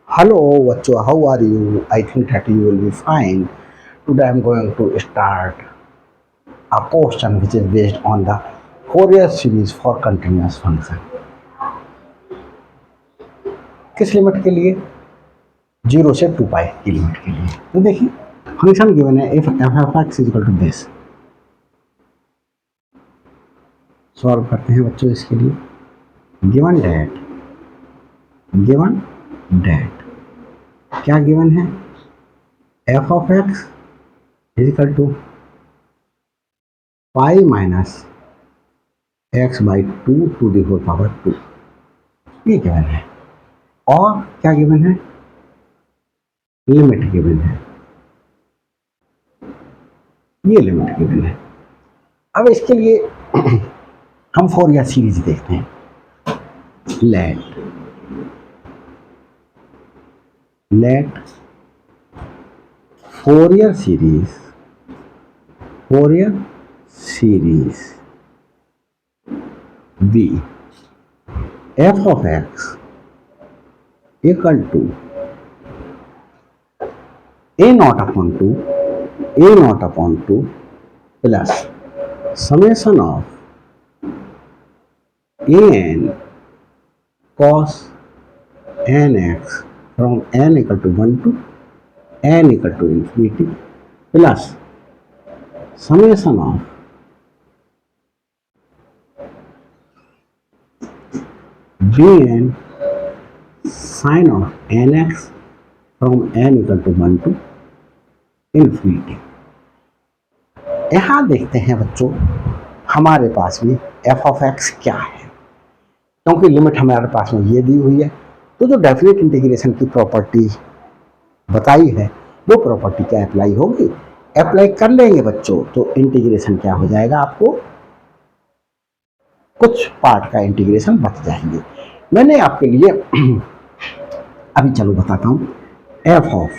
Hello, Vachu, how are you? I think that you will be fine. Today I am going to start a question which is based on the Fourier series for continuous function. किस limit के लिए? 0 से 2 पाई की limit के लिए। तो देखिए function given है if f of x is equal to this. Solve करते हैं बच्चों इसके लिए। गिवन डेट क्या गिवन है? F of x is equal to pi minus x by 2 to the whole power 2, ये गिवन है। और क्या गिवन है? लिमिट गिवन है, ये लिमिट गिवन है। अब इसके लिए हम फोरियर सीरीज देखते हैं। Let Fourier series be f of x equal to a not upon two plus summation of an cos nx from n equal to 1 to n equal to infinity plus summation of bn sin of nx from n equal to 1 to infinity। यहाँ देखते हैं बच्चों हमारे पास में f of x क्या है, क्योंकि लिमिट हमारे पास में ये दी हुई है। तो जो डेफिनेट इंटीग्रेशन की प्रॉपर्टी बताई है वो प्रॉपर्टी क्या अप्लाई होगी? अप्लाई कर लेंगे बच्चों तो इंटीग्रेशन क्या हो जाएगा, आपको कुछ पार्ट का इंटीग्रेशन बच जाएंगे। मैंने आपके लिए अभी चलो बताता हूँ। F of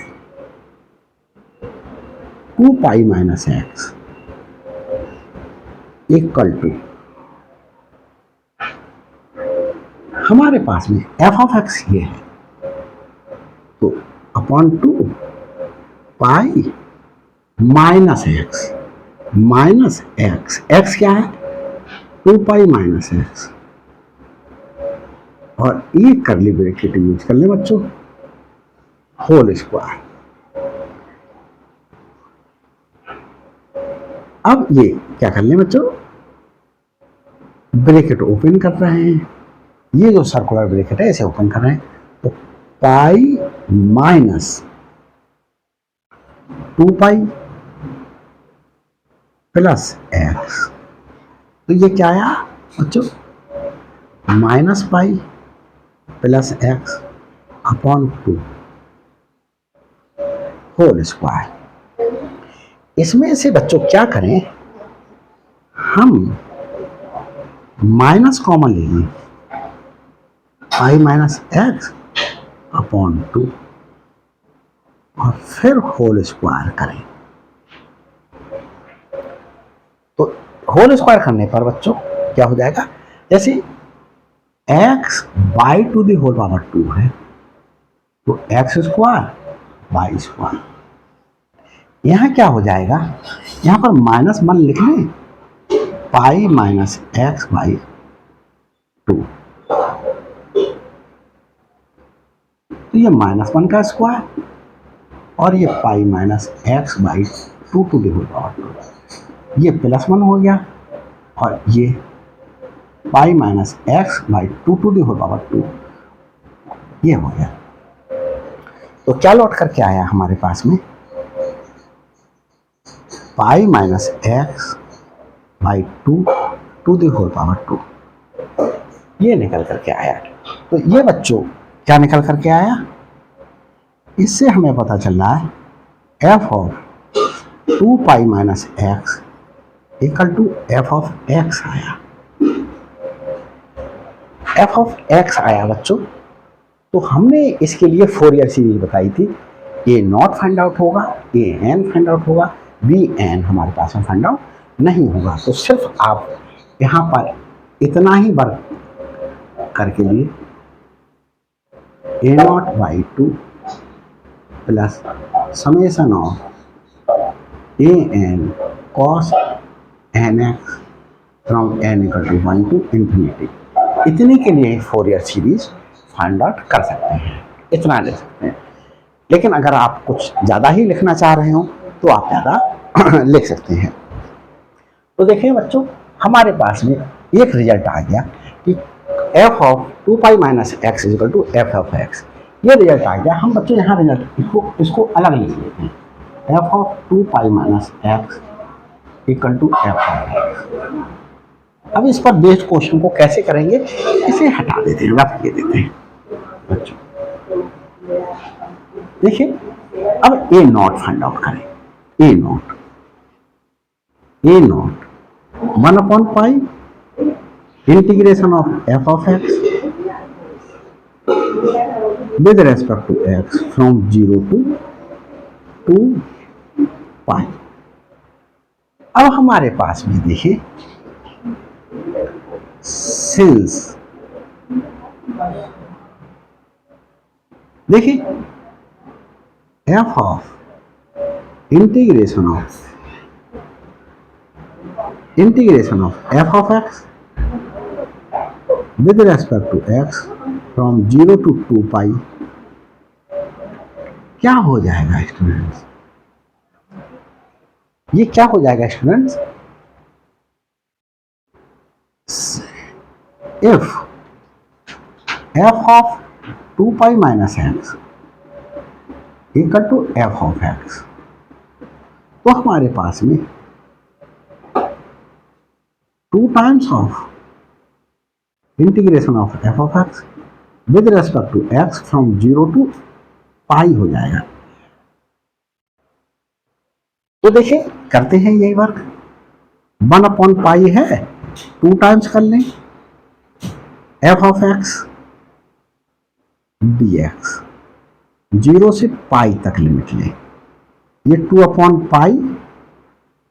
2 pi minus x equal to हमारे पास में एफ ऑफ एक्स ये है तो upon 2 pi minus x x क्या है? 2 पाई माइनस एक्स और ये करली ब्रैकेट यूज कर ले बच्चों, होल स्क्वायर। अब ये क्या कर ले बच्चों, ब्रैकेट ओपन कर रहे हैं, ये जो सर्कुलर ब्रैकेट है इसे ओपन कर रहे हैं। तो pi minus 2 pi plus x, तो ये क्या आया बच्चों? Minus pi plus x upon 2 whole square. इसमें से बच्चों क्या करें, हम माइनस कॉमन ले लें, पाई माइनस एक्स अपॉन 2 और फिर होल स्क्वायर करें। तो होल स्क्वायर करने पर बच्चों क्या हो जाएगा, जैसे x by to the whole power 2 है तो एक्स स्क्वायर बाई स्क्वायर। यहां क्या हो जाएगा, यहां पर माइनस 1 लिख लें, पाई माइनस एक्स बाई 2, तो ये -1 का स्क्वायर और ये pi minus x by 2 to the whole power 2, ये +1 हो गया और ये pi minus x by 2 to the whole power 2, ये हो गया। तो क्या लौट करके आया हमारे पास में, pi minus x by 2 to the whole power 2, ये निकल करके आया। तो ये बच्चों क्या निकल करके आया, इससे हमें पता चल रहा है f of 2 pi minus x equal to f of x आया। एफ ऑफ एक्स आया बच्चों। तो हमने इसके लिए फोरियर सीरीज बताई थी, ए नॉट फाइंड आउट होगा, ए एन फाइंड आउट होगा, बी एन हमारे पास में फाइंड आउट नहीं होगा। तो सिर्फ आप यहाँ पर इतना ही वर्क करके लिए a0/2 plus summation of an cos nx from n = 1 to infinity। इतने के लिए फोरियर सीरीज फाइंड आउट कर सकते हैं, इतना ले सकते हैं। लेकिन अगर आप कुछ ज़्यादा ही लिखना चाह रहे हो तो आप ज़्यादा लिख सकते हैं। तो देखिए बच्चों, हमारे पास में एक रिजल्ट आ गया कि f of 2π - x = f of x। ये रिजल्ट आ गया। हम बच्चों यहाँ रिजल्ट इसको अलग लिख लेते हैं, f of 2π - x = f of x। अब इस पर बेस्ड क्वेश्चन को कैसे करेंगे, इसे हटा देते हैं, रख के देते हैं बच्चों। देखिए, अब a0 फाइंड आउट करें। a0 1/π integration of f of x with respect to x from 0 to 2π। अब हमारे पास में देखिए, सिंस देखिए f of integration of f of x with respect to x from 0 to 2π क्या हो जाएगा स्टूडेंट्स? ये क्या हो जाएगा students? if f of 2π - x equal to f of x, तो हमारे पास में 2 times of integration of f of x with respect to x from 0 to π हो जाएगा। तो देखिए, करते हैं यही वर्क। 1/π है, 2 टाइम्स कर लें f of x dx, 0 से π तक लिमिट लें। ये 2/π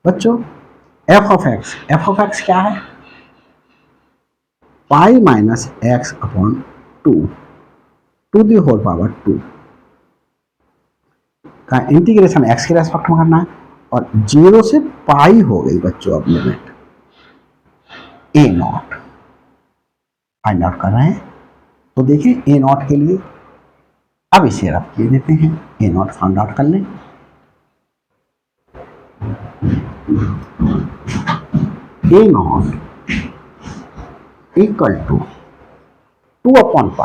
बच्चों f of x क्या है? π - x/2 to the whole power 2 का इंटीग्रेशन x के रेस्पेक्ट में करना है, और 0 से π हो गई बच्चों। अब लिमिट a0 फाइंड आउट कर रहे हैं। तो देखिए, a0 के लिए अब इसे रख के देते हैं, a0 फाइंड आउट कर लें। a0 equal to 2/π।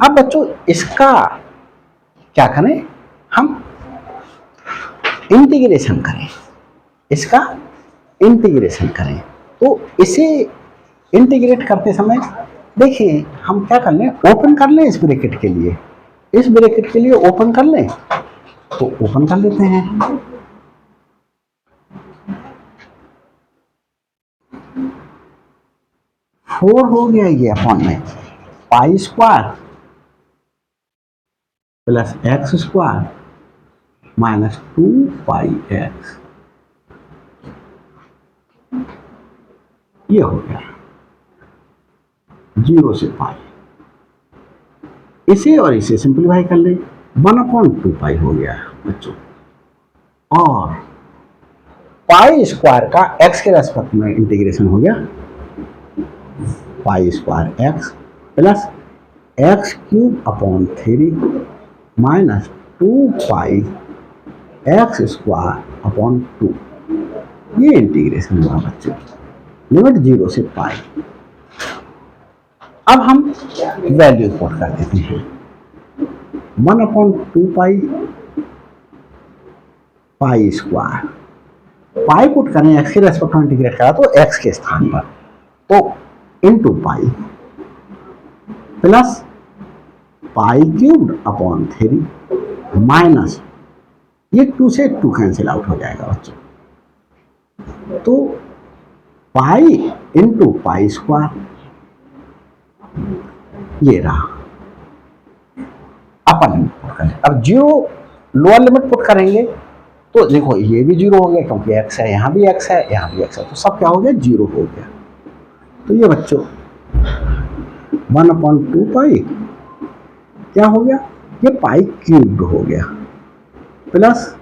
अब बच्चों, इसका क्या करें? हम इंटीग्रेशन करें, इसका इंटीग्रेशन करें। तो इसे इंटीग्रेट करते समय देखिए, हम क्या कर लें, ओपन कर लें इस ब्रैकेट के लिए, इस ब्रैकेट के लिए ओपन कर लें। तो ओपन कर लेते हैं। फोर हो गया ये अपॉन में π² प्लस x² माइनस 2πx, ये हो गया 0 से π। इसे और इसे सिंप्लीफाई कर ले, 1/2π हो गया बच्चों। और π² का x के रेस्पेक्ट में इंटीग्रेशन हो गया π² प्लस x³ माइनस 2π x²/2। ये इंटीग्रेशन हुआ बच्चों, लिमिट 0 से π। अब हम वैल्यू पुट कर देते हैं, 1/2π π²। पाई पुट करें, x के रेस्पेक्ट में इंटीग्रेट करा तो x के स्थान पर, तो इनटू पाई प्लस π³ माइनस ये 2 से 2 कैंसिल आउट हो जाएगा बच्चों। तो पाई इंटू π², ये रहा अपर लिमिट पुट करें। अब 0 लोअर लिमिट पुट करेंगे तो देखो ये भी जीरो हो गया क्योंकि एक्स है, यहाँ भी एक्स है, यहाँ भी एक्स है, तो सब क्या हो गया, जीरो हो गया। तो ये बच्चों 1/2 पाई क्या हो गया, ये पाई क्यूब्ड हो गया, plus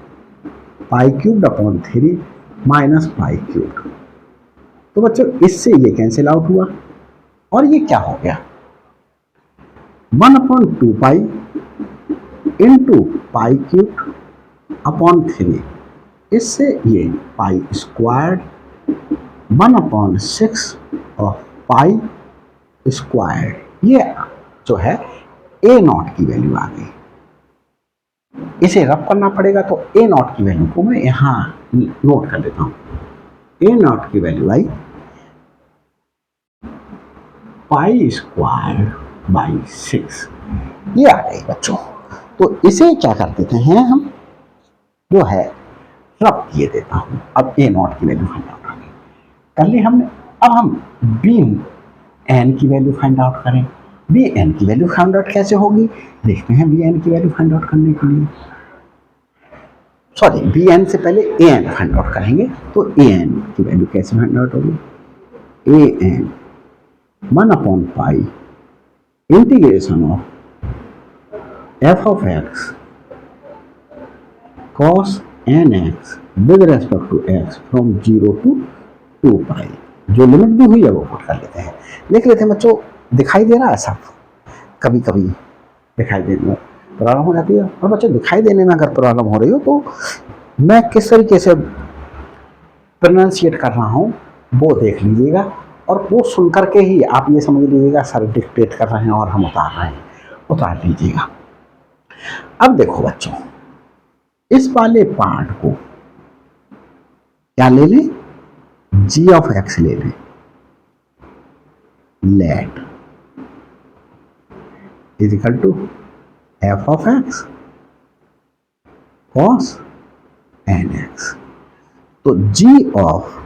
pi cubed upon 3 minus pi cubed. तो बच्चों इससे ये कैंसिल आउट हुआ और ये क्या हो गया, 1/2 pi into pi cube upon 3, इससे ये पाई स्क्वायर्ड 1/6 ऑफ पाई स्क्वायर्ड, ये जो है ए नॉट की वैल्यू आ गई। इसे रब करना पड़ेगा, तो ए नॉट की वैल्यू को मैं यहां नोट कर लेता हूं। ए नॉट की value I pi square by 6, ये आ गई बच्चों। तो इसे क्या कर देते हैं हम, जो है रब किए देता हूं। अब ए नॉट की वैल्यू फाइंड आउट कर ली हमने। अब हम बी एन की वैल्यू फाइंड आउट करें। बी एन की वैल्यू फाइंड आउट कैसे होगी, देखते हैं बी एन की वैल्यू फाइंड आउट करने के लिए। सॉरी, बी एन से पहले ए एन फाइंड आउट करेंगे। तो ए एन की वैल्यू कैसे फाइंड आउट होगी, ए एन 1/पाई integration of f of x cos n x with respect to x from 0 to 2 pi. जो लिमिट भी हुई है वो पुट कर लेते हैं, देख लेते हैं बच्चों। दिखाई दे रहा है सब, कभी कभी दिखाई देने में प्रॉब्लम हो जाती है। और बच्चों दिखाई देने में अगर प्रॉब्लम हो रही हो तो मैं किस तरीके से प्रोनाउंसिएट कर रहा हूँ वो देख लीजिएगा, और वो सुन करके ही आप ये समझ लीजिएगा सर डिक्टेट कर रहे हैं और हम उतार रहे हैं, उतार लीजिएगा। अब देखो बच्चों, इस वाले पार्ट को क्या ले लें, जी ऑफ एक्स ले लें, let is equal to f of x cos n x. तो g of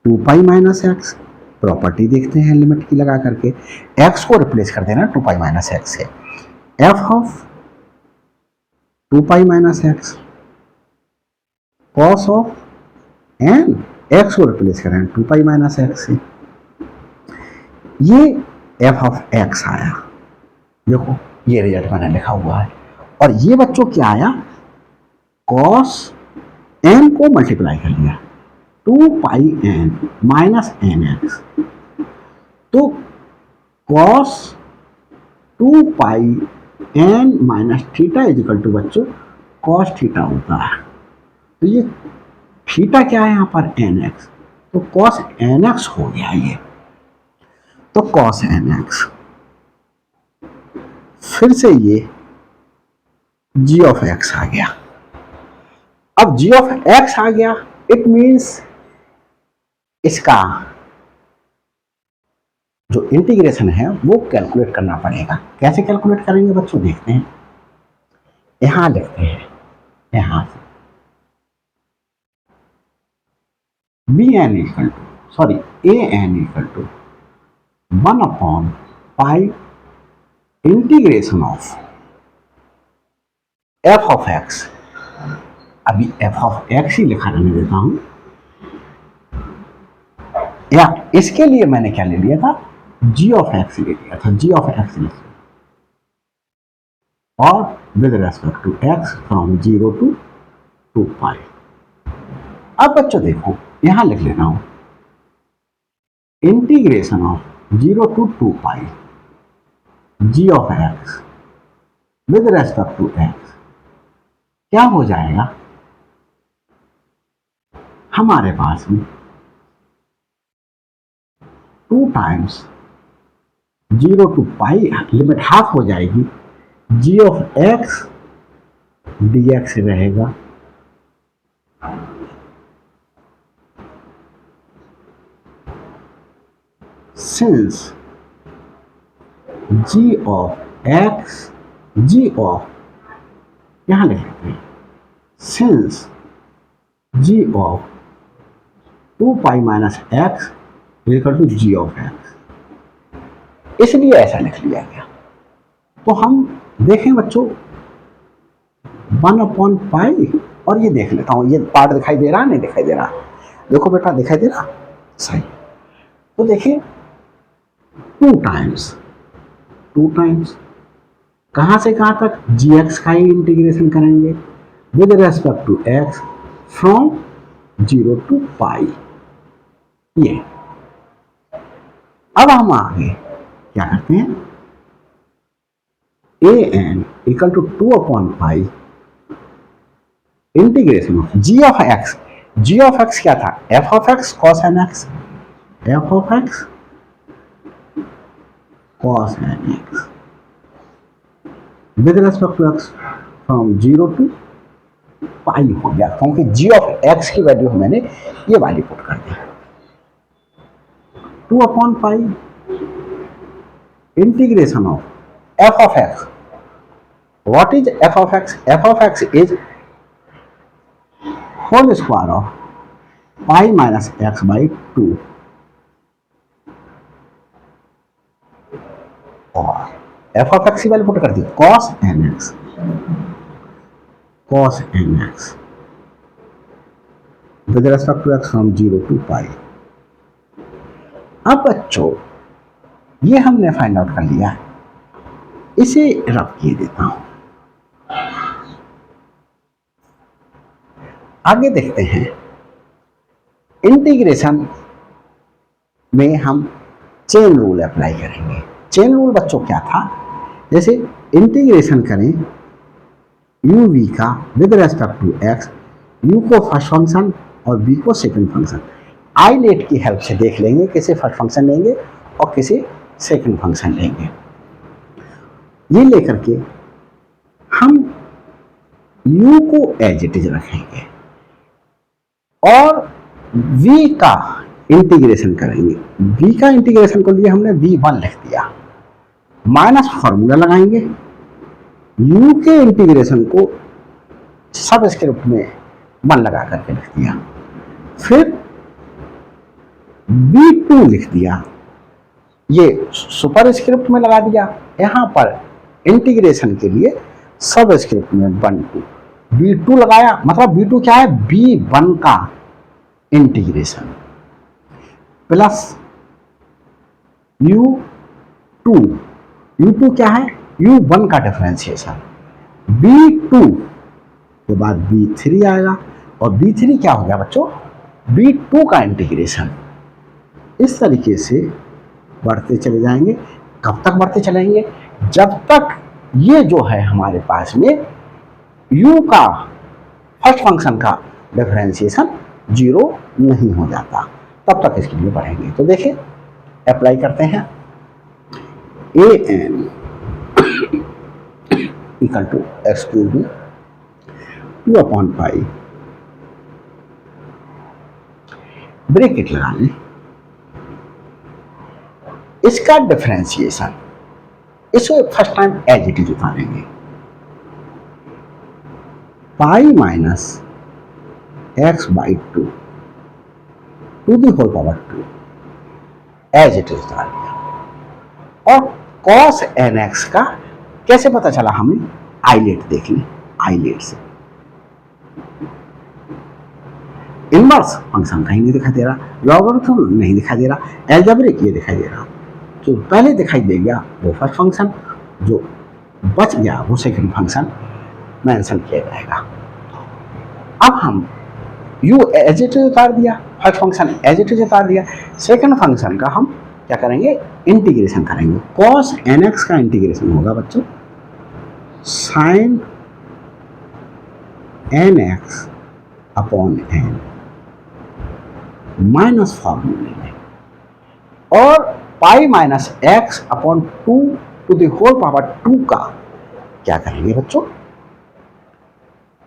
2 pi minus x, property देखते हैं लिमिट की लगा करके, एक्स को रिप्लेस कर देना 2 पाई माइनस एक्स से, f of 2 pi minus x cos of n, x को रिप्लेस करें 2 पाई माइनस एक्स से, ये एफ ऑफ एक्स आया। देखो ये रिजल्ट मैंने लिखा हुआ है। और ये बच्चों क्या आया, कॉस एन को मल्टीप्लाई कर लिया 2 pi n minus n x. तो cos 2 pi n minus theta is equal to बच्चों कॉस थीटा होता है। तो ये थीटा क्या है यहाँ पर, एन एक्स, तो कॉस एन एक्स हो गया ये। तो कॉस एन एक्स, फिर से ये जी ऑफ एक्स आ गया। अब जी ऑफ एक्स आ गया, इट मीन्स इसका जो इंटीग्रेशन है वो कैलकुलेट करना पड़ेगा। कैसे कैलकुलेट करेंगे बच्चों, देखते हैं। यहां लिखते हैं, यहां से b n equal to, sorry a n equal to 1/पाई integration of f of x, अभी एफ ऑफ एक्स ही लिखा रहने देता हूं, या इसके लिए मैंने क्या ले लिया था, जी ऑफ एक्स ले लिया था, जी ऑफ एक्स ले, और with respect to x from 0 to 2 pi. अब बच्चों देखो यहां लिख लेना हूं, integration of 0 to 2 pi g of x with respect to x क्या हो जाएगा, हमारे पास में 2 times 0 to pi, limit half हो जाएगी, g of x d x रहेगा, since g of x, g of यहां लिख लेते हैं, since g of 2 pi minus x equal to g of x, इसलिए ऐसा लिख लिया गया। तो हम देखें बच्चों, 1/पाई, और ये देख लेता हूँ ये पार्ट दिखाई दे रहा नहीं दिखाई दे रहा, देखो बेटा दिखाई दे रहा सही। तो देखिए 2 टाइम्स कहाँ से कहाँ तक, gx का ही इंटीग्रेशन करेंगे with respect to x from 0 to pi. ये अब हम आगे क्या करते हैं, an इक्वल टू 2/पाई integration of g of x। g of x क्या था, f of x cos nx, f of x cos nx with respect to x from 0 to pi हो गया, क्योंकि g ऑफ x की वैल्यू मैंने ये वाली पुट कर दी 2/पाई integration of f of x। What is f of x? f of x is whole square of pi minus x by 2, और f of x की वैल्यू पुट कर दी cos nx with respect to x from 0 to pi. अब बच्चों ये हमने find out कर लिया, इसे रब किए देता हूं। आगे देखते हैं इंटीग्रेशन में हम चेन रूल अप्लाई करेंगे। चेन रूल बच्चों क्या था, जैसे इंटीग्रेशन करें u v का with respect to x, u को फर्स्ट फंक्शन और v को सेकंड फंक्शन, आईलेट की हेल्प से देख लेंगे किसे फर्स्ट फंक्शन लेंगे और किसे सेकंड फंक्शन लेंगे। ये लेकर के हम u को एज इट इज रखेंगे और v का इंटीग्रेशन करेंगे। v का इंटीग्रेशन को लिए हमने v1 लिख दिया, माइनस फॉर्मूला लगाएंगे, u के इंटीग्रेशन को सब स्क्रिप्ट में 1 लगा करके लिख दिया, फिर v2 लिख दिया, ये सुपर स्क्रिप्ट में लगा दिया, यहां पर इंटीग्रेशन के लिए सब स्क्रिप्ट में 1 2 v2 लगाया, मतलब v2 क्या है, v1 का इंटीग्रेशन प्लस u2 क्या है, u1 का डिफरेंशिएशन, v2 के बाद v3 आएगा, और v3 क्या हो गया बच्चों, v2 का इंटीग्रेशन। इस तरीके से बढ़ते चले जाएंगे। कब तक बढ़ते चलेंगे, जब तक ये जो है हमारे पास में u का फर्स्ट फंक्शन का डिफरेंशिएशन 0 नहीं हो जाता, तब तक इसके लिए बढ़ेंगे। तो देखिए अप्लाई करते हैं, an इक्वल टू x³ 2/पाई, ब्रैकेट लगा लें, इसका डिफरेंशिएशन, इसको first time as it is उतारेंगे, pi minus x by 2 to the whole power 2 as it is उतार दिया। और cos nx का कैसे पता चला हमें, आईलेट देख लें, आईलेट से इनवर्स फंक्शन कहीं नहीं दिखाई दे रहा, लॉगरिथम नहीं दिखाई दे रहा, एल्जेब्रिक ये दिखाई दे रहा, तो पहले दिखाई दे गया वो फर्स्ट फंक्शन, जो बच गया वो सेकंड फंक्शन मेंशन किया जाएगा। अब हम u एज इट इज उतार दिया, first function as it is उतार दिया, सेकंड फंक्शन का हम क्या करेंगे, इंटीग्रेशन करेंगे। cos nx का इंटीग्रेशन होगा बच्चों sin nx upon n minus फॉर्मूले में, और pi minus x upon 2 to the whole power 2 का क्या करेंगे बच्चों,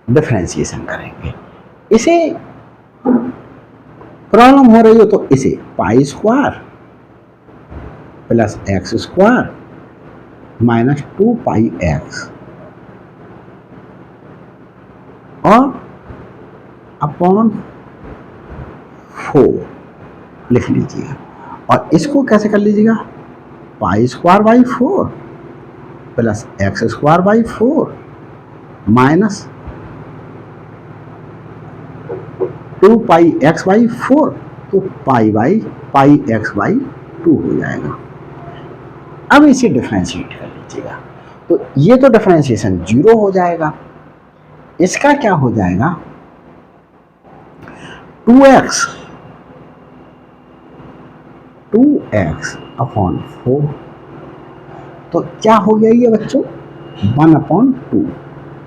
डिफरेंशिएशन करेंगे। इसे प्रॉब्लम हो रही हो तो इसे pi square plus x square minus 2πx और अपॉन 4 लिख लीजिएगा, और इसको कैसे कर लीजिएगा, पाई square by 4 plus x square by 4 minus 2 pi x by 4, तो पाई एक्स बाई 2 हो जाएगा। अब इसे डिफरेंशिएट कर लीजिएगा, तो ये तो डिफरेंशिएशन 0 हो जाएगा। इसका क्या हो जाएगा, 2x अपॉन 4, तो क्या हो गया ये बच्चों, 1/2,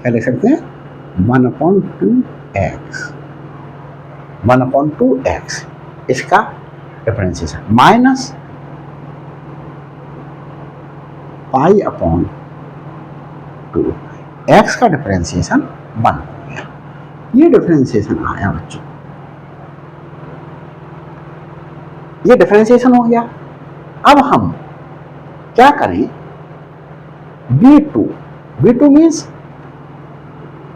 क्या लिख सकते हैं, 1/2x, इसका differentiation minus pi upon 2, x का डिफरेंशिएशन 1 हो गया। ये डिफरेंशिएशन आया बच्चों, ये डिफरेंशिएशन हो गया। अब हम क्या करें, v2 मीन्स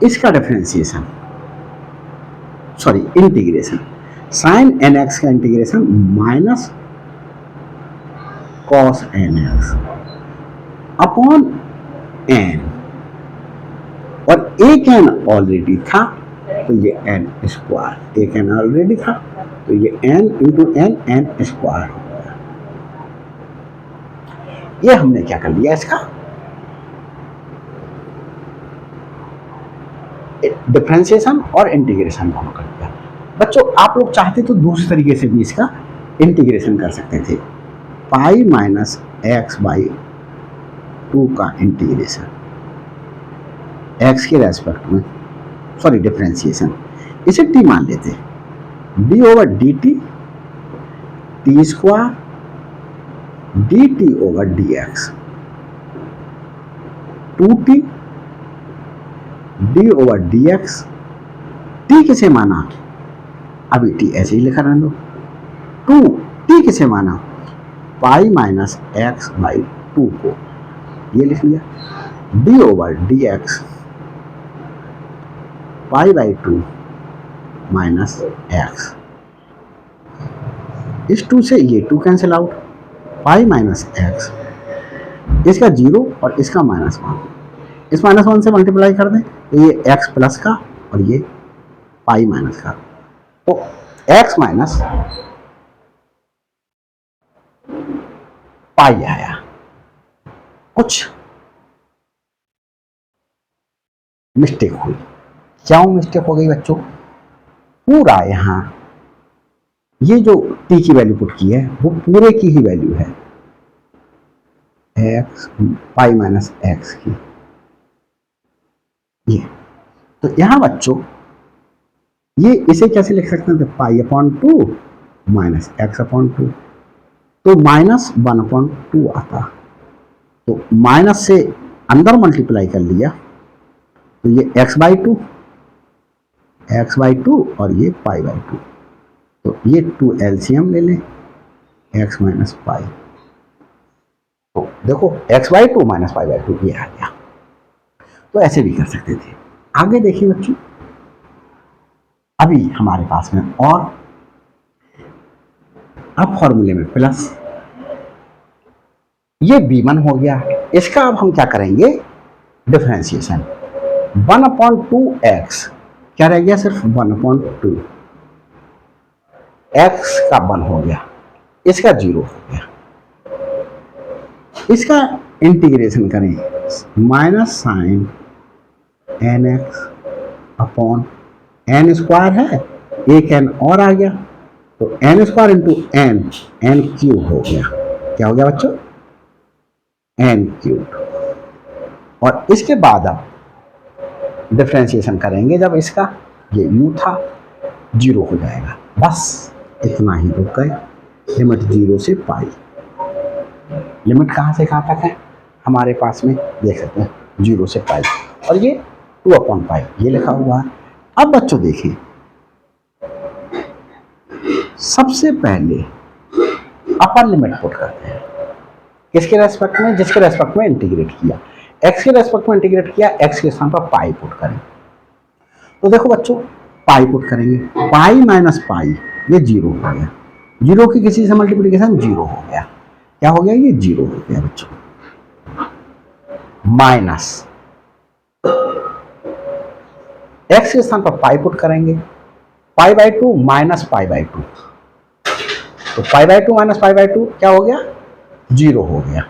इसका differentiation, sorry integration, sine nx का integration minus cos nx upon n, और एक n ऑलरेडी था तो ये n स्क्वायर, एक n ऑलरेडी था तो ये n इंटू n स्क्वायर हो गया। ये हमने क्या कर लिया, इसका डिफरेंशिएशन और इंटीग्रेशन दोनों कर दिया। बच्चों आप लोग चाहते तो दूसरे तरीके से भी इसका इंटीग्रेशन कर सकते थे, पाई माइनस एक्स बाई 2 का इंटीग्रेशन x के रेस्पेक्ट में, सॉरी डिफरेंशिएशन, इसे t मान लेते, d over D T square dt over dx, 2t d over dx, t किसे माना, अभी t ऐसे ही लिखा रहने दो, 2t किसे माना, पाई माइनस एक्स बाई 2 को, ये लिख लिया, d over dx pi by 2 minus x, इस 2 से ये 2 कैंसिल आउट, पाई माइनस एक्स, इसका 0 और इसका -1, इस -1 से मल्टीप्लाई कर दें तो ये x प्लस का और ये पाई माइनस का, तो x माइनस पाई आया। कुछ मिस्टेक हुई, क्यों मिस्टेक हो गई बच्चों, पूरा यहां ये जो t की वैल्यू पुट की है वो पूरे की ही वैल्यू है, x पाई माइनस एक्स की, ये तो यहां बच्चों ये इसे कैसे लिख सकते हैं, तो pi upon 2 minus x upon 2, तो माइनस 1/2 आता, तो माइनस से अंदर मल्टीप्लाई कर लिया तो ये x बाई 2 और ये पाई बाई 2, तो ये 2 एलसीएम ले लें, x माइनस पाई, तो देखो x by 2 minus pi by 2 ये आ गया। तो ऐसे भी कर सकते थे। आगे देखिए बच्चों, अभी हमारे पास में और अब फॉर्मूले में प्लस, ये b1 हो गया, इसका अब हम क्या करेंगे, डिफरेंशिएशन, 1/2x क्या रह गया, सिर्फ 1/2, x का 1 हो गया, इसका 0 हो गया, इसका इंटीग्रेशन करें, minus sine nx upon n square है, एक n और आ गया, तो n square into n cube हो गया, क्या हो गया बच्चों, n क्यूब, और इसके बाद अब डिफरेंशिएशन करेंगे, जब इसका ये u था 0 हो जाएगा, बस इतना ही रुक गए, लिमिट 0 से पाई, लिमिट कहाँ से कहाँ तक है हमारे पास में देख सकते हैं, 0 से पाई, और ये 2/पाई ये लिखा हुआ है। अब बच्चों देखिए, सबसे पहले अपर लिमिट पुट करते हैं, किसके रेस्पेक्ट में, जिसके रेस्पेक्ट में इंटीग्रेट किया, x के रेस्पेक्ट में इंटीग्रेट किया, x के स्थान पर पाई पुट करें, तो देखो बच्चों पाई पुट करेंगे, पाई माइनस पाई ये 0 हो गया, 0 की किसी से मल्टीप्लिकेशन 0 हो गया, क्या हो गया, ये 0 हो गया बच्चों, माइनस एक्स के स्थान पर पाई पुट करेंगे, pi by two minus pi by two, तो pi by two minus pi by two क्या हो गया, जीरो हो गया।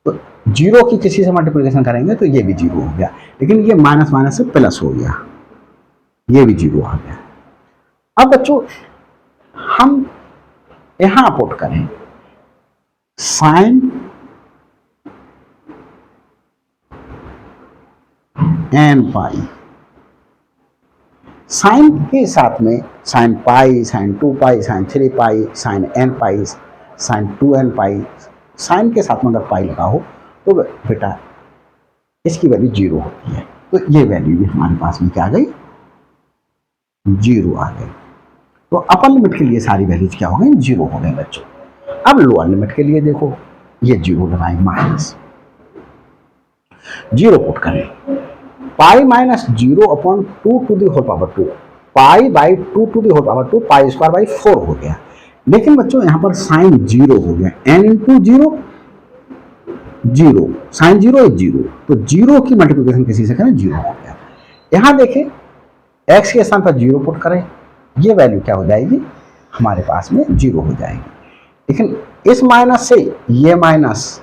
तो जीरो की किसी से मल्टीप्लिकेशन करेंगे तो ये भी जीरो हो गया, लेकिन ये माइनस माइनस से प्लस हो गया, ये भी जीरो आ गया। अब बच्चों हम यहां पुट करें साइन एन पाई, साइन के साथ में साइन पाई, साइन 2 पाई, साइन 3 पाई, साइन एन पाई, साइन 2n पाई, साइन के साथ में अगर पाई लगा हो तो बेटा इसकी वैल्यू जीरो होती है। तो ये वैल्यू भी हमारे पास में क्या आ गई, जीरो आ गई। तो अपर लिमिट के लिए सारी वैल्यूज क्या हो गई, जीरो हो गए बच्चों। अब लोअर लिमिट के लिए देखो, ये जीरो लगाए माइनस जीरो पुट करें, pi minus zero upon 2 to the whole power 2, pi by 2 to the whole power 2, pi square by 4 हो गया। लेकिन बच्चों यहां पर साइन जीरो हो गया, n into zero zero, sine zero is zero, तो जीरो की मल्टीप्लिकेशन किसी से करें, जीरो हो गया। यहां देखें एक्स के स्थान पर जीरो पुट करें, ये वैल्यू क्या हो जाएगी, हमारे पास में जीरो हो जाएगी। लेकिन इस माइनस से ये माइनस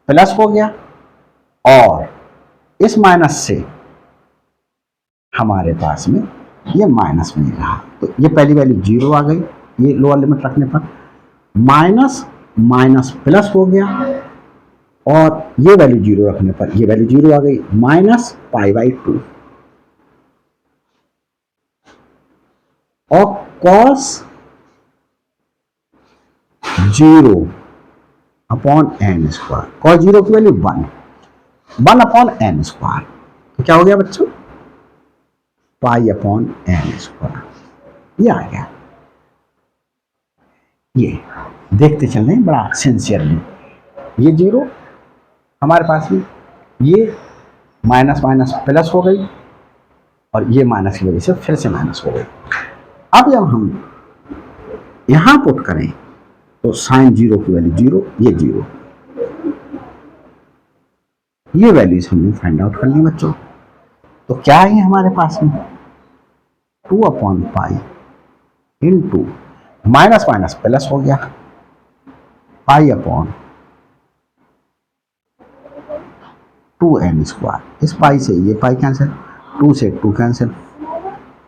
प्लस हो गया और इस माइनस से हमारे पास में ये माइनस में रहा, तो ये पहली वैल्यू जीरो आ गई, ये लोअर लिमिट रखने पर माइनस माइनस प्लस हो गया और ये वैल्यू जीरो रखने पर ये वैल्यू जीरो आ गई, माइनस पाई बाई 2 और cos zero upon n square, cos zero की वैल्यू 1 अपॉन एन स्क्वायर, तो क्या हो गया बच्चों, पाई अपॉन एन स्क्वायर, ये आ गया। ये देखते चल रहे हैं बड़ा सिंसियरली, ये जीरो हमारे पास में, ये माइनस माइनस प्लस हो गई और ये माइनस की वजह से फिर से माइनस हो गई। अब जब हम यहां पुट करें तो साइन जीरो की वैल्यू जीरो, ये जीरो, ये वैल्यूज हमने फाइंड आउट कर ली बच्चों। तो क्या है हमारे पास में, 2 upon pi into minus minus plus हो गया, पाई अपॉन 2n स्क्वायर, इस पाई से ये पाई कैंसिल, 2 से 2 कैंसिल,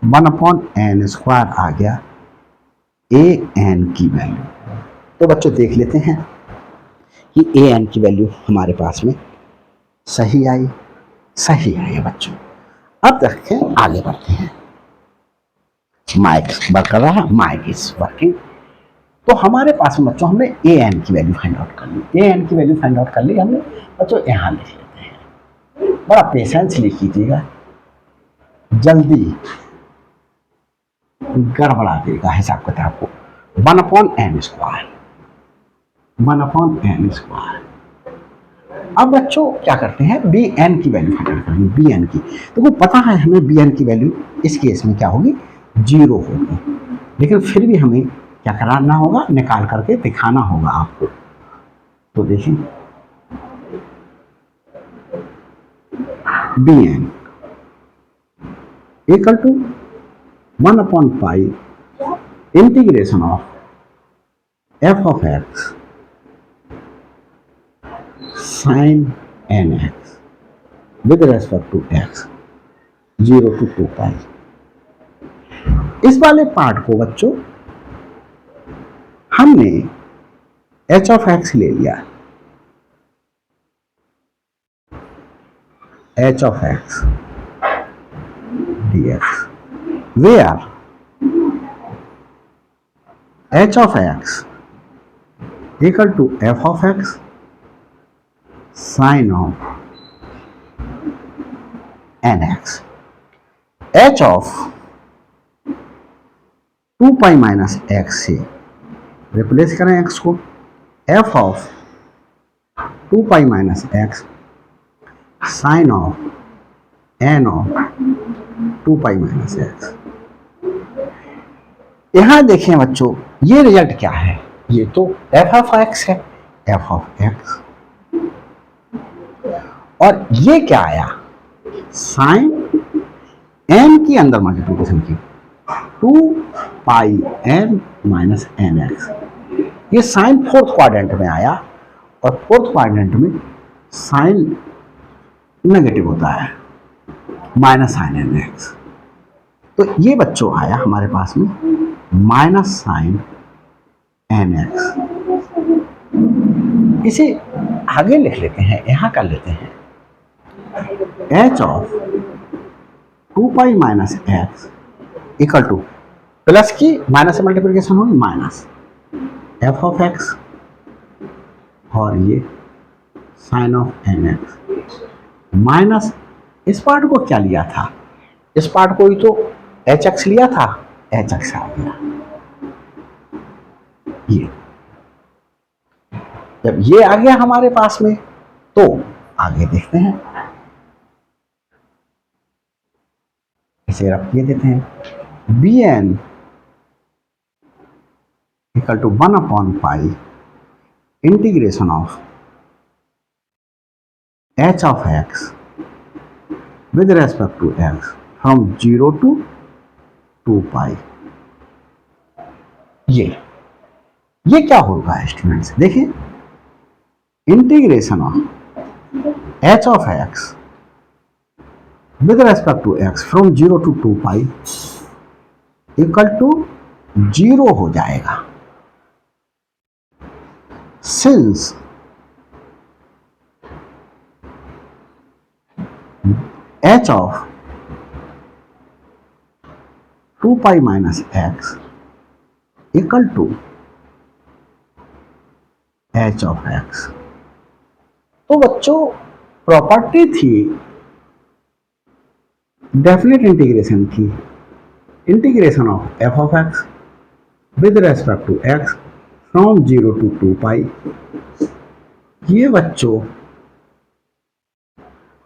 1 अपॉन एन स्क्वायर आ गया ए एन की वैल्यू। तो बच्चों देख लेते हैं कि ए एन की वैल्यू हमारे पास में सही आई, सही है बच्चों। अब देखें आगे बढ़ते हैं, माइक वर्क कर रहा, माइक इज वर्किंग। तो हमारे पास में बच्चों हमने ए एन की वैल्यू फाइंड आउट कर ली, ए एन की वैल्यू फाइंड आउट कर ली हमने बच्चों। यहाँ लिख लेते हैं, बड़ा पेशेंसली कीजिएगा, जल्दी गड़बड़ा देगा हिसाब किताब को। 1 upon n square, 1 upon n square. अब बच्चों क्या करते हैं, बी एन की वैल्यू फाइंड आउट करेंगे, बी एन की। तो वो पता है हमें बी एन की वैल्यू इस केस में क्या होगी, जीरो होगी, लेकिन फिर भी हमें क्या कराना होगा, निकाल करके दिखाना होगा आपको। तो देखें b n equal to 1 upon pi integration of f of x sine n x with respect to x 0 to 2 pi. इस वाले पार्ट को बच्चों हमने एच ऑफ एक्स ले लिया, H of x dx, where h of x equal to f of x sin of nx, h of 2 pi minus x से replace करें x को, f of 2 pi minus x sine of n of 2 pi minus x. यहां देखें बच्चों, ये result क्या है, ये तो f ऑफ x है, f ऑफ x, और ये क्या आया, साइन एन की अंदर मल्टीप्लीकेशन की, 2 πn माइनस एन एक्स। ये साइन फोर्थ क्वाड्रेंट में आया, और फोर्थ क्वाड्रेंट में साइन नेगेटिव होता है, माइनस साइन एन एक्स। तो ये बच्चों आया हमारे पास में माइनस साइन एन एक्स। इसे आगे लिख लेते हैं, यहां कर लेते हैं h of 2 pi minus x equal to, plus की माइनस से मल्टीप्लिकेशन होगी माइनस एफ ऑफ एक्स, और ये sine of n x minus, इस पार्ट को क्या लिया था, इस पार्ट को ही तो एच एक्स लिया था, एच एक्स आ गया। ये जब ये आ गया हमारे पास में, तो आगे देखते हैं, इसे रख के देते हैं बी एन इक्वल टू 1/पाई integration of h of x with respect to x from 0 to 2 pi. ये क्या होगा स्टूडेंट्स, देखिए integration of h of x with respect to x from 0 to 2 pi equal to 0 हो जाएगा, since h of 2 pi minus x equal to h of x. तो बच्चों property थी definite integration की, integration of f of x with respect to x from 0 to 2 pi. ये बच्चों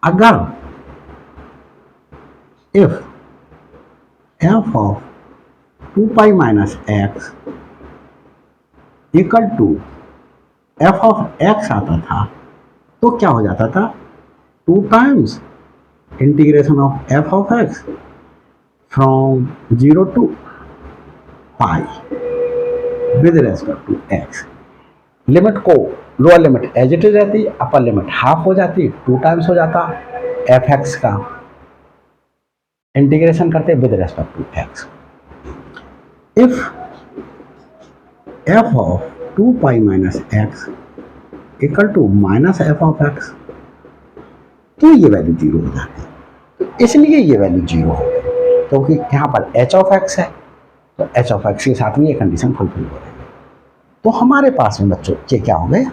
अगर if f of 2 pi minus x equal to f of x आता था, तो क्या हो जाता था, 2 times integration of f of x from 0 to pi with respect to x. Limit को lower limit as it is रहती, अपर लिमिट हाफ हो जाती, 2 times हो जाता एफ एक्स का इंटीग्रेशन करते with respect to x. If f of 2 pi minus x equal to minus f of x, तो ये वैल्यू 0 हो जाती है। तो इसलिए ये वैल्यू 0 हो गई, क्योंकि यहाँ पर एच ऑफ एक्स है, तो एच ऑफ एक्स के साथ में ये कंडीशन फुलफिल हो रही है। तो हमारे पास में बच्चों ये क्या हो गया,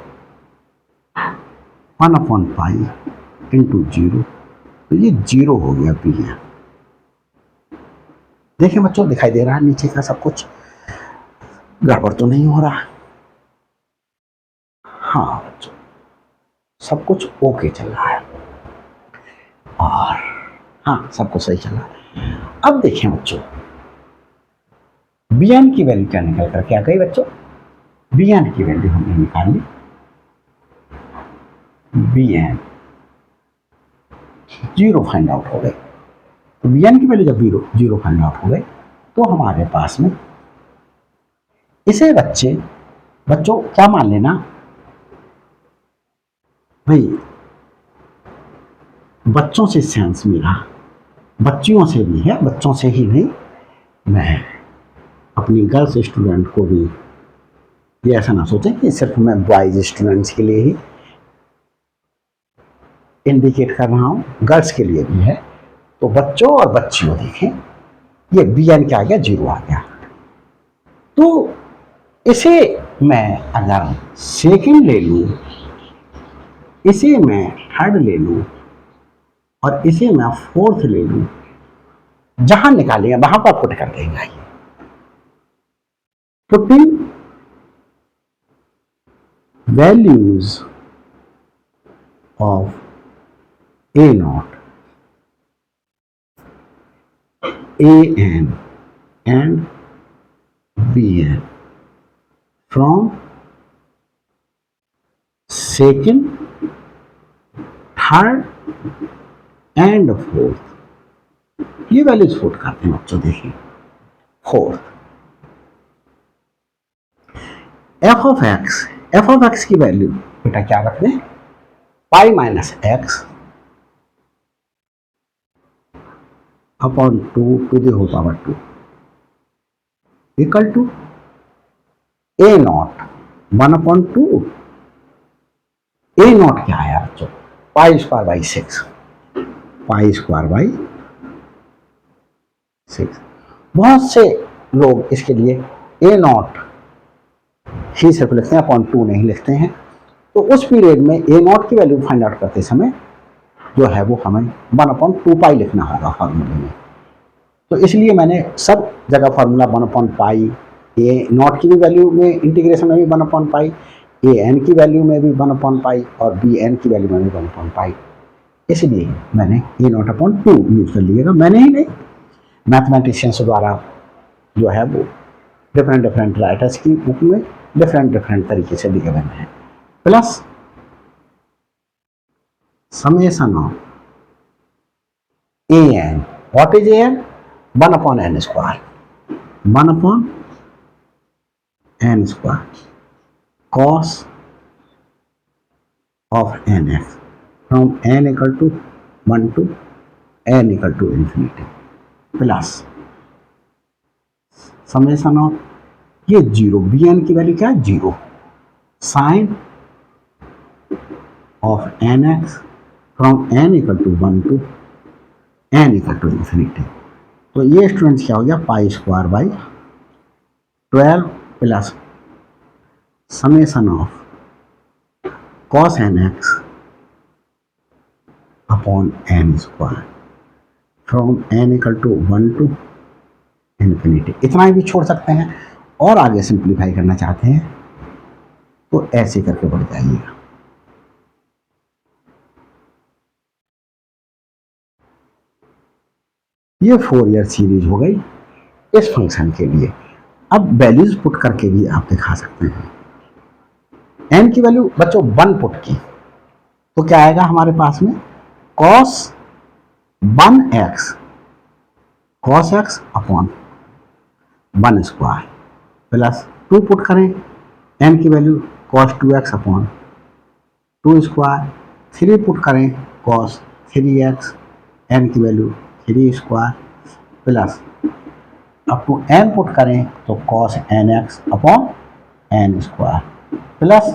1/पाई इंटू 0, तो ये 0 हो गया पी है। देखिए बच्चों दिखाई दे रहा है नीचे का सब कुछ, गड़बड़ तो नहीं हो रहा। हाँ बच्चों सब कुछ ओके चल रहा है, और हाँ सब कुछ सही चल रहा है। अब देखें बच्चों बी एन की वैल्यू क्या निकल कर क्या गई बच्चों, बी एन की वैल्यू हमने निकाल ली, बी एन 0 फाइंड आउट हो गए। तो बी एन की वैल्यू जब 0 फाइंड आउट हो गए, तो हमारे पास में इसे बच्चों क्या मान लेना भाई, बच्चों से सेंस मिला, बच्चियों से भी है, बच्चों से ही नहीं, मैं अपनी गर्ल्स स्टूडेंट को भी ये ऐसा ना सोचें कि सिर्फ मैं बॉयज स्टूडेंट्स के लिए ही इंडिकेट कर रहा हूँ, गर्ल्स के लिए भी है। तो बच्चों और बच्चियों देखें, ये बी एन क्या आ गया, 0 आ गया। तो इसे मैं अगर सेकंड ले लूँ, इसे मैं थर्ड ले लूँ, और इसे मैं फोर्थ ले लूँ, जहां निकालेंगे वहां पर पुट कर देंगे। Putting values of a naught, a n and b n from second, third and fourth ये वैल्यूज पुट करते हैं बच्चों। देखिए फोर्थ, एफ ऑफ एक्स की वैल्यू बेटा क्या रखते हैं, pi minus x upon 2 to the whole power 2 equal to a naught 1 upon 2। A naught क्या है बच्चों, pi square by 6, pi square by 6। बहुत से लोग इसके लिए ए नॉट ही सिर्फ लिखते हैं, अपॉन 2 नहीं लिखते हैं। तो उस पीरियड में ए नॉट की वैल्यू फाइंड आउट करते समय जो है वो हमें 1 अपॉन 2 पाई लिखना होगा फॉर्मूले में। तो इसलिए मैंने सब जगह formula 1 upon pi, A not की भी वैल्यू में इंटीग्रेशन में भी 1 अपॉन पाई, ए एन की वैल्यू में भी 1 अपॉन पाई और बी एन की वैल्यू में भी 1 अपॉन पाई। इसलिए मैंने ए नॉट अपॉन 2 यूज कर लिएगा, मैंने ही नहीं, मैथमेटिशियंस द्वारा जो है वो डिफरेंट राइटर्स की बुक में डिफरेंट तरीके से दिए गए हैं। Plus summation of a n, what is a n, 1 upon n square, 1 upon n square cos of nx from n equal to 1 to n equal to infinity plus summation of ये 0, b n की value क्या है 0, sine of n x from n equal to 1 to n equal to infinity. तो ये students क्या हो गया, pi square by 12 plus summation of cos nx upon n square from n equal to 1 to infinity. इतना ही भी छोड़ सकते हैं, और आगे सिंप्लीफाई करना चाहते हैं तो ऐसे करके बढ़ जाइएगा। ये 4 ईयर सीरीज हो गई इस फंक्शन के लिए। अब वैल्यूज पुट करके भी आप दिखा सकते हैं। n की वैल्यू बच्चों 1 पुट की तो क्या आएगा हमारे पास में, cos 1x upon 1 square plus 2 put करें, n की value cos 2x upon 2 square, 3 put करें cos 3x, n की value 3 square plus up to n put करें तो cos nx upon n square plus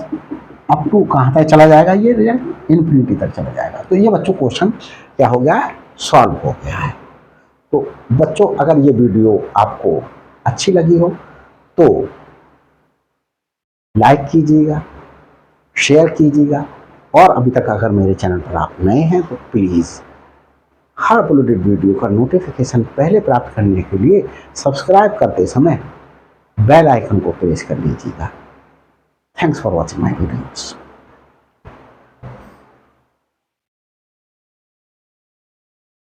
up to कहाँ तक चला जाएगा, ये रिजल्ट इन्फिनिटी तक चला जाएगा। तो ये बच्चों क्वेश्चन क्या हो गया है, सॉल्व हो गया है। तो बच्चों अगर ये वीडियो आपको अच्छी लगी हो तो लाइक कीजिएगा, शेयर कीजिएगा, और अभी तक अगर मेरे चैनल पर आप नए हैं तो प्लीज़ हर अपलोडेड वीडियो का नोटिफिकेशन पहले प्राप्त करने के लिए सब्सक्राइब करते समय बेल आइकन को प्रेस कर लीजिएगा। Thanks for watching my videos.